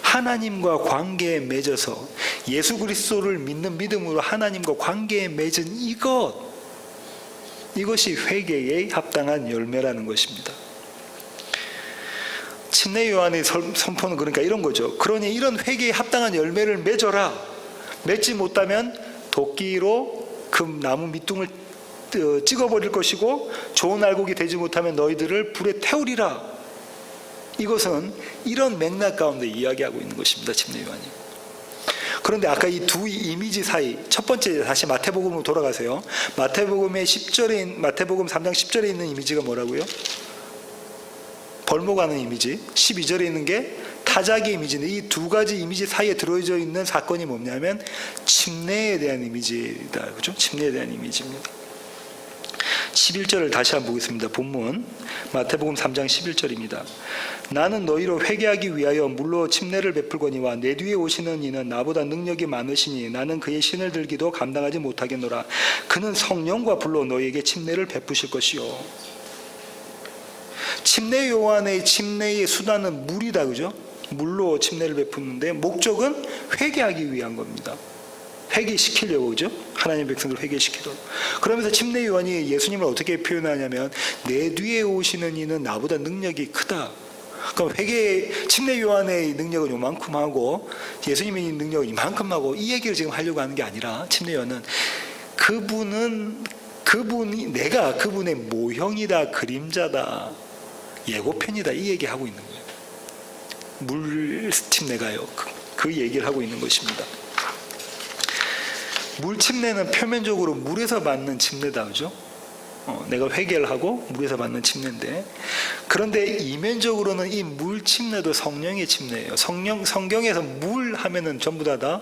하나님과 관계에 맺어서 예수 그리스도를 믿는 믿음으로 하나님과 관계에 맺은 이것이 회개에 합당한 열매라는 것입니다. 침례 요한의 선포는 그러니까 이런 거죠. 그러니 이런 회개에 합당한 열매를 맺어라. 맺지 못하면 도끼로 그 나무 밑둥을 찍어버릴 것이고 좋은 알곡이 되지 못하면 너희들을 불에 태우리라. 이것은 이런 맥락 가운데 이야기하고 있는 것입니다. 침례 요한이. 그런데 아까 이 두 이미지 사이, 첫 번째 다시 마태복음으로 돌아가세요. 마태복음의 10절에 마태복음 3장 10절에 있는 이미지가 뭐라고요? 벌목하는 이미지. 12절에 있는 게 타작의 이미지인데 이 두 가지 이미지 사이에 들어져 있는 사건이 뭐냐면 침례에 대한 이미지다. 그렇죠? 침례에 대한 이미지입니다. 11절을 다시 한번 보겠습니다. 본문 마태복음 3장 11절입니다. 나는 너희로 회개하기 위하여 물로 침례를 베풀거니와 내 뒤에 오시는 이는 나보다 능력이 많으시니 나는 그의 신을 들기도 감당하지 못하겠노라. 그는 성령과 불로 너희에게 침례를 베푸실 것이요. 침례 요한의 침례의 수단은 물이다. 그죠? 물로 침례를 베푸는데 목적은 회개하기 위한 겁니다. 회개시키려고, 그죠? 하나님 백성들을 회개시키도록. 그러면서 침례 요한이 예수님을 어떻게 표현하냐면 내 뒤에 오시는 이는 나보다 능력이 크다. 그럼 침례 요한의 능력은 요만큼 하고 예수님의 능력은 이만큼 하고 이 얘기를 지금 하려고 하는 게 아니라 침례 요한은 그분이 내가 그분의 모형이다, 그림자다, 예고편이다 이 얘기하고 있는 거예요. 물 침례가요. 그 얘기를 하고 있는 것입니다. 물 침례는 표면적으로 물에서 받는 침례다. 그죠? 내가 회개를 하고 물에서 받는 침례인데 그런데 이면적으로는 이 물 침례도 성령의 침례예요. 성경에서 물 하면은 전부 다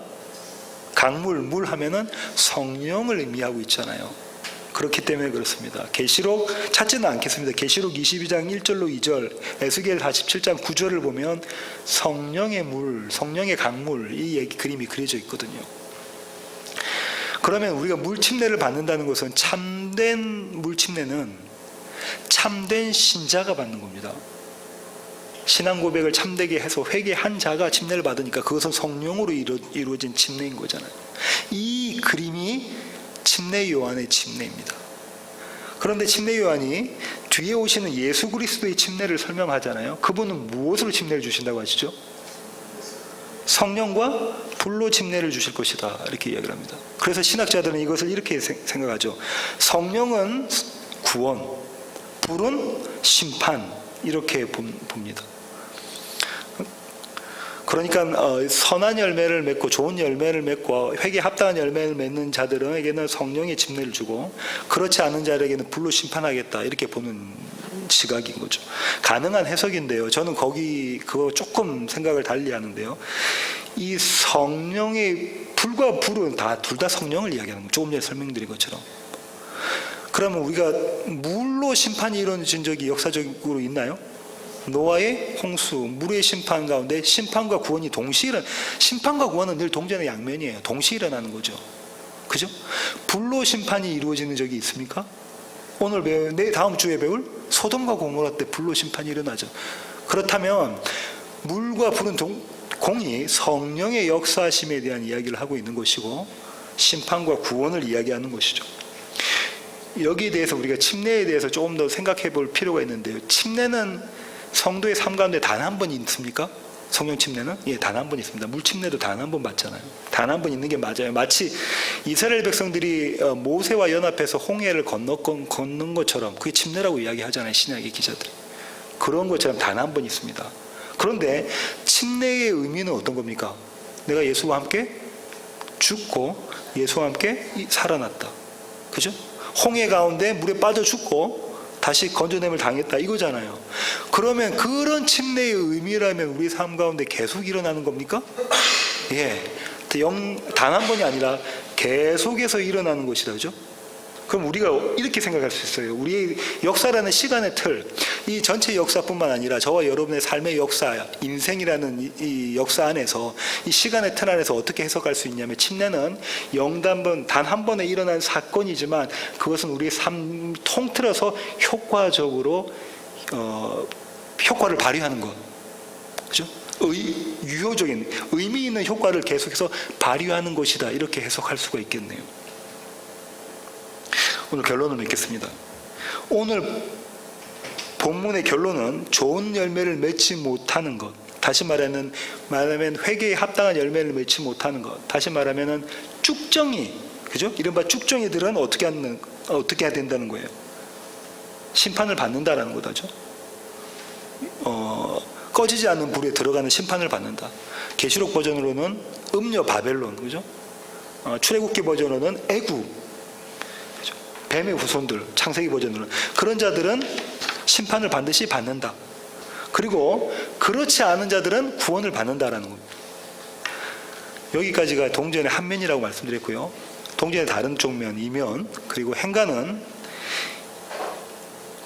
강물, 물 하면은 성령을 의미하고 있잖아요. 그렇기 때문에 그렇습니다. 계시록 찾지는 않겠습니다. 계시록 22장 1절로 2절, 에스겔 47장 9절을 보면 성령의 물, 성령의 강물 이 그림이 그려져 있거든요. 그러면 우리가 물 침례를 받는다는 것은 참된 물 침례는 참된 신자가 받는 겁니다. 신앙 고백을 참되게 해서 회개한 자가 침례를 받으니까 그것은 성령으로 이루어진 침례인 거잖아요. 이 그림이 침례 요한의 침례입니다. 그런데 침례 요한이 뒤에 오시는 예수 그리스도의 침례를 설명하잖아요. 그분은 무엇으로 침례를 주신다고 하시죠? 성령과 불로 침례를 주실 것이다 이렇게 이야기를 합니다. 그래서 신학자들은 이것을 이렇게 생각하죠. 성령은 구원, 불은 심판 이렇게 봅니다. 그러니까 선한 열매를 맺고 좋은 열매를 맺고 회개에 합당한 열매를 맺는 자들에게는 성령의 침례를 주고 그렇지 않은 자들에게는 불로 심판하겠다 이렇게 보는 시각인 거죠. 가능한 해석인데요. 저는 그거 조금 생각을 달리 하는데요. 이 성령의 불과 불은 둘 다 성령을 이야기하는 거예요. 조금 전에 설명드린 것처럼. 그러면 우리가 물로 심판이 이루어진 적이 역사적으로 있나요? 노아의 홍수, 물의 심판 가운데 심판과 구원이 동시에 심판과 구원은 늘 동전의 양면이에요. 동시에 일어나는 거죠. 그죠? 불로 심판이 이루어지는 적이 있습니까? 오늘 다음 주에 배울 소돔과 고모라 때 불로 심판이 일어나죠. 그렇다면 물과 불은 공이 성령의 역사심에 대한 이야기를 하고 있는 것이고 심판과 구원을 이야기하는 것이죠. 여기에 대해서 우리가 침례에 대해서 조금 더 생각해 볼 필요가 있는데요. 침례는 성도의 삶 가운데 단 한 번 있습니까? 성령 침례는? 예, 단 한 번 있습니다. 물 침례도 단 한 번 받잖아요. 단 한 번 있는 게 맞아요. 마치 이스라엘 백성들이 모세와 연합해서 홍해를 건넌 것처럼 그게 침례라고 이야기하잖아요. 신약의 기자들이. 그런 것처럼 단 한 번 있습니다. 그런데 침례의 의미는 어떤 겁니까? 내가 예수와 함께 죽고 예수와 함께 살아났다. 그죠? 홍해 가운데 물에 빠져 죽고 다시 건져냄을 당했다 이거잖아요. 그러면 그런 침례의 의미라면 우리 삶 가운데 계속 일어나는 겁니까? 예, 단 한 번이 아니라 계속해서 일어나는 것이다. 그죠? 그럼 우리가 이렇게 생각할 수 있어요. 우리의 역사라는 시간의 틀, 이 전체 역사뿐만 아니라 저와 여러분의 삶의 역사, 인생이라는 이 역사 안에서 이 시간의 틀 안에서 어떻게 해석할 수 있냐면 침례는 단 한 번에 일어난 사건이지만 그것은 우리의 삶 통틀어서 효과적으로 효과를 발휘하는 것. 그죠? 유효적인 의미 있는 효과를 계속해서 발휘하는 것이다. 이렇게 해석할 수가 있겠네요. 오늘 결론을 맺겠습니다. 오늘 본문의 결론은 좋은 열매를 맺지 못하는 것. 다시 말하면 회개에 합당한 열매를 맺지 못하는 것. 다시 말하면 쭉정이, 그죠? 이른바 쭉정이들은 어떻게 해야 된다는 거예요? 심판을 받는다라는 거죠. 꺼지지 않는 불에 들어가는 심판을 받는다. 계시록 버전으로는 음녀 바벨론, 그죠? 출애굽기 버전으로는 애굽. 뱀의 후손들, 창세기 버전으로는 그런 자들은 심판을 반드시 받는다. 그리고 그렇지 않은 자들은 구원을 받는다라는 겁니다. 여기까지가 동전의 한 면이라고 말씀드렸고요. 동전의 다른 쪽면, 이면, 그리고 행간은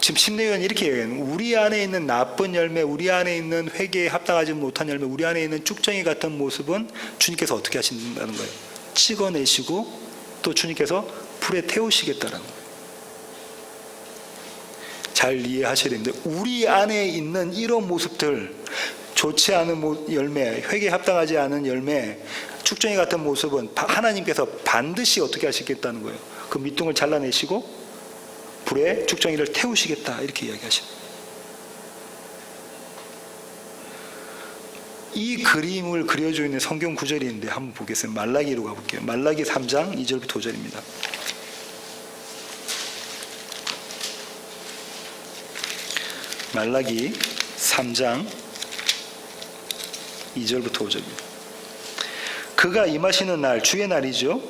지금 심리위원이 이렇게 얘기해요. 우리 안에 있는 나쁜 열매, 우리 안에 있는 회개에 합당하지 못한 열매, 우리 안에 있는 쭉정이 같은 모습은 주님께서 어떻게 하신다는 거예요? 찍어내시고 또 주님께서 불에 태우시겠다는 거예요. 잘 이해하셔야 됩니다. 우리 안에 있는 이런 모습들, 좋지 않은 열매, 회개에 합당하지 않은 열매, 축정이 같은 모습은 하나님께서 반드시 어떻게 하시겠다는 거예요. 그 밑둥을 잘라내시고 불에 축정이를 태우시겠다 이렇게 이야기하십니다. 이 그림을 그려져 있는 성경 구절이 있는데 한번 보겠습니다. 말라기로 가볼게요. 말라기 3장 2절부터 5절입니다. 말라기 3장 2절부터 5절입니다. 그가 임하시는 날, 주의 날이죠.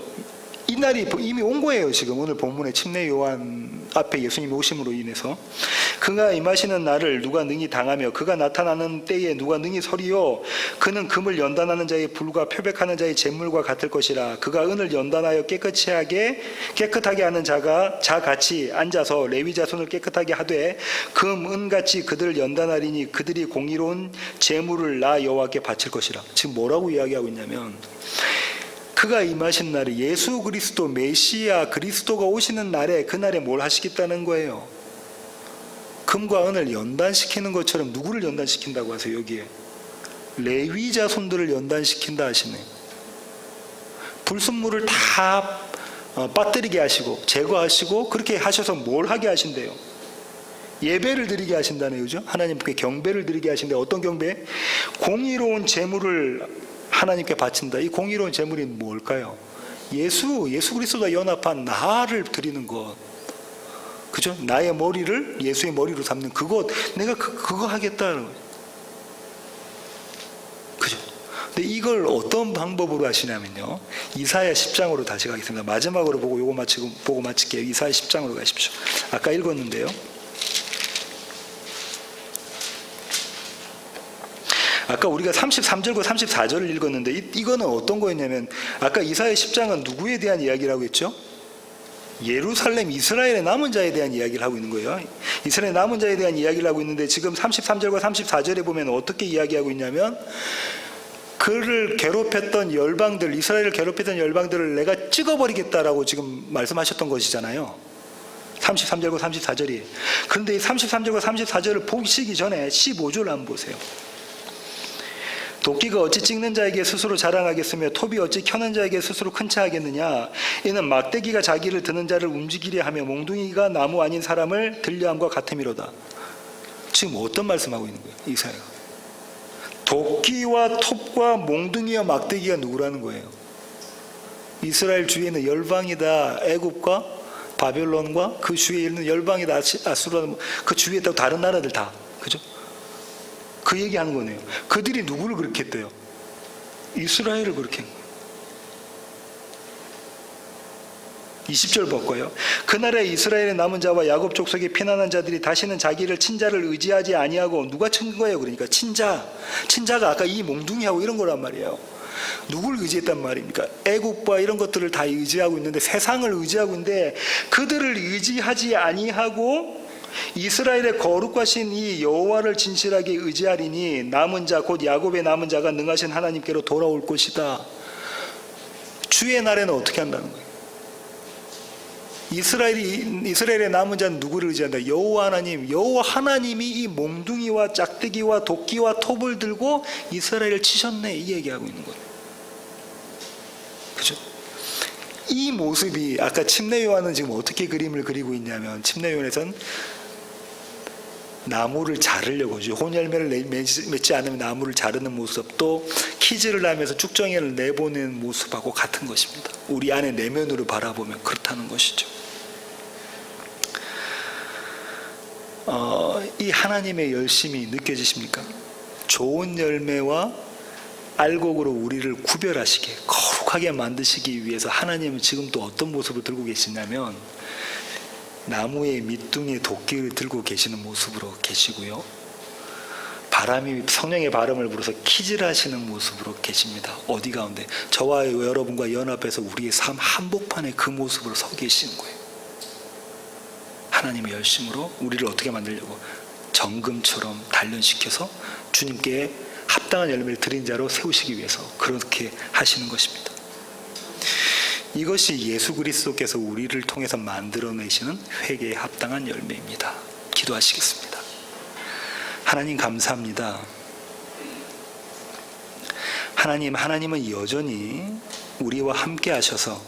이 날이 이미 온 거예요. 지금 오늘 본문의 침례 요한 앞에 예수님이 오심으로 인해서 그가 임하시는 날을 누가 능히 당하며 그가 나타나는 때에 누가 능히 서리요. 그는 금을 연단하는 자의 불과 표백하는 자의 재물과 같을 것이라. 그가 은을 연단하여 깨끗하게 하는 자같이 앉아서 레위 자손을 깨끗하게 하되 금, 은같이 그들을 연단하리니 그들이 공의로운 재물을 나 여호와께 바칠 것이라. 지금 뭐라고 이야기하고 있냐면 그가 임하신 날이 예수 그리스도 메시아 그리스도가 오시는 날에 그날에 뭘 하시겠다는 거예요? 금과 은을 연단시키는 것처럼 누구를 연단시킨다고 하세요? 여기에 레위 자손들을 연단시킨다 하시네. 불순물을 다 빠뜨리게 하시고 제거하시고 그렇게 하셔서 뭘 하게 하신대요? 예배를 드리게 하신다네요. 그죠? 하나님께 경배를 드리게 하신대. 어떤 경배? 공의로운 제물을 하나님께 바친다. 이 공의로운 제물이 뭘까요? 예수 그리스도와 연합한 나를 드리는 것. 그죠? 나의 머리를 예수의 머리로 삼는 그것. 내가 그거 하겠다. 그죠? 근데 이걸 어떤 방법으로 하시냐면요. 이사야 10장으로 다시 가겠습니다. 마지막으로 보고 마칠게요. 이사야 10장으로 가십시오. 아까 읽었는데요. 아까 우리가 33절과 34절을 읽었는데 이거는 어떤 거였냐면 아까 이사야 10장은 누구에 대한 이야기라고 했죠? 예루살렘 이스라엘의 남은 자에 대한 이야기를 하고 있는 거예요. 이스라엘 남은 자에 대한 이야기를 하고 있는데 지금 33절과 34절에 보면 어떻게 이야기하고 있냐면 그를 괴롭혔던 열방들, 이스라엘을 괴롭혔던 열방들을 내가 찍어버리겠다라고 지금 말씀하셨던 것이잖아요. 33절과 34절이. 그런데 이 33절과 34절을 보시기 전에 15절 한번 보세요. 도끼가 어찌 찍는 자에게 스스로 자랑하겠으며 톱이 어찌 켜는 자에게 스스로 큰 차 하겠느냐. 이는 막대기가 자기를 드는 자를 움직이려 하며 몽둥이가 나무 아닌 사람을 들려함과 같음이로다. 지금 어떤 말씀하고 있는 거예요? 이사야가. 도끼와 톱과 몽둥이와 막대기가 누구라는 거예요? 이스라엘 주위에 있는 열방이다. 애굽과 바벨론과 그 주위에 있는 열방이다. 아수르, 그 주위에 있다고 다른 나라들 다. 그죠? 그 얘기하는 거네요. 그들이 누구를 그렇게 했대요? 이스라엘을 그렇게 한 거예요. 20절 볼까요? 그날에 이스라엘의 남은 자와 야곱 족속의 피난한 자들이 다시는 자기를 친자를 의지하지 아니하고 누가 친 거예요? 그러니까 친자가 아까 이 몽둥이하고 이런 거란 말이에요. 누구를 의지했단 말입니까? 애국과 이런 것들을 다 의지하고 있는데 세상을 의지하고 있는데 그들을 의지하지 아니하고 이스라엘의 거룩하신 이 여호와를 진실하게 의지하리니 남은 자 곧 야곱의 남은 자가 능하신 하나님께로 돌아올 것이다. 주의 날에는 어떻게 한다는 거예요? 이스라엘의 남은 자는 누구를 의지한다? 여호와 하나님. 여호와 하나님이 이 몽둥이와 짝대기와 도끼와 톱을 들고 이스라엘을 치셨네, 이 얘기하고 있는 거예요. 그죠? 이 모습이 아까 침례요한은 지금 어떻게 그림을 그리고 있냐면 침례요한에서는 나무를 자르려고 하죠. 혼열매를 맺지 않으면 나무를 자르는 모습, 또 키즈를 하면서 쭉정이를 내보내는 모습하고 같은 것입니다. 우리 안에 내면으로 바라보면 그렇다는 것이죠. 이 하나님의 열심이 느껴지십니까? 좋은 열매와 알곡으로 우리를 구별하시게 거룩하게 만드시기 위해서 하나님은 지금 또 어떤 모습을 들고 계시냐면 나무의 밑둥이에 도끼를 들고 계시는 모습으로 계시고요. 바람이 성령의 발음을 불어서 키질 하시는 모습으로 계십니다. 어디 가운데? 저와 여러분과 연합해서 우리의 삶 한복판에 그 모습으로 서 계시는 거예요. 하나님의 열심으로 우리를 어떻게 만들려고? 정금처럼 단련시켜서 주님께 합당한 열매를 드린 자로 세우시기 위해서 그렇게 하시는 것입니다. 이것이 예수 그리스도께서 우리를 통해서 만들어내시는 회개에 합당한 열매입니다. 기도하시겠습니다. 하나님 감사합니다. 하나님은 여전히 우리와 함께 하셔서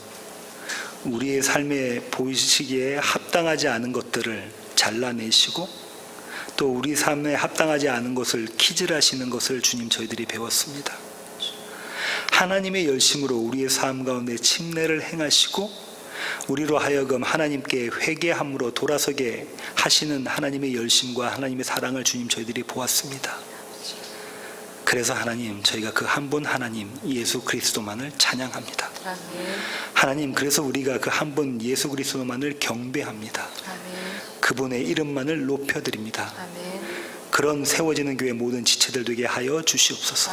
우리의 삶에 보이시기에 합당하지 않은 것들을 잘라내시고 또 우리 삶에 합당하지 않은 것을 키질하시는 것을 주님 저희들이 배웠습니다. 하나님의 열심으로 우리의 삶 가운데 침례를 행하시고 우리로 하여금 하나님께 회개함으로 돌아서게 하시는 하나님의 열심과 하나님의 사랑을 주님 저희들이 보았습니다. 그래서 하나님, 저희가 그 한 분 하나님 예수 그리스도만을 찬양합니다. 하나님, 그래서 우리가 그 한 분 예수 그리스도만을 경배합니다. 그분의 이름만을 높여드립니다. 그런 세워지는 교회 모든 지체들 되게 하여 주시옵소서.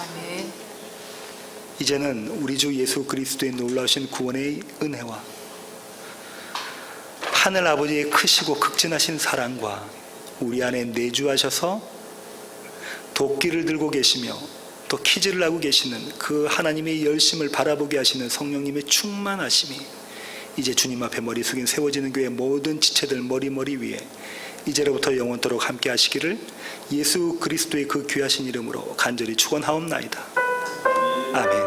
이제는 우리 주 예수 그리스도의 놀라우신 구원의 은혜와 하늘 아버지의 크시고 극진하신 사랑과 우리 안에 내주하셔서 도끼를 들고 계시며 또 키즈를 하고 계시는 그 하나님의 열심을 바라보게 하시는 성령님의 충만하심이 이제 주님 앞에 머리 숙인 세워지는 교회 모든 지체들 머리 위에 이제로부터 영원토록 함께 하시기를 예수 그리스도의 그 귀하신 이름으로 간절히 축원하옵나이다. 아멘.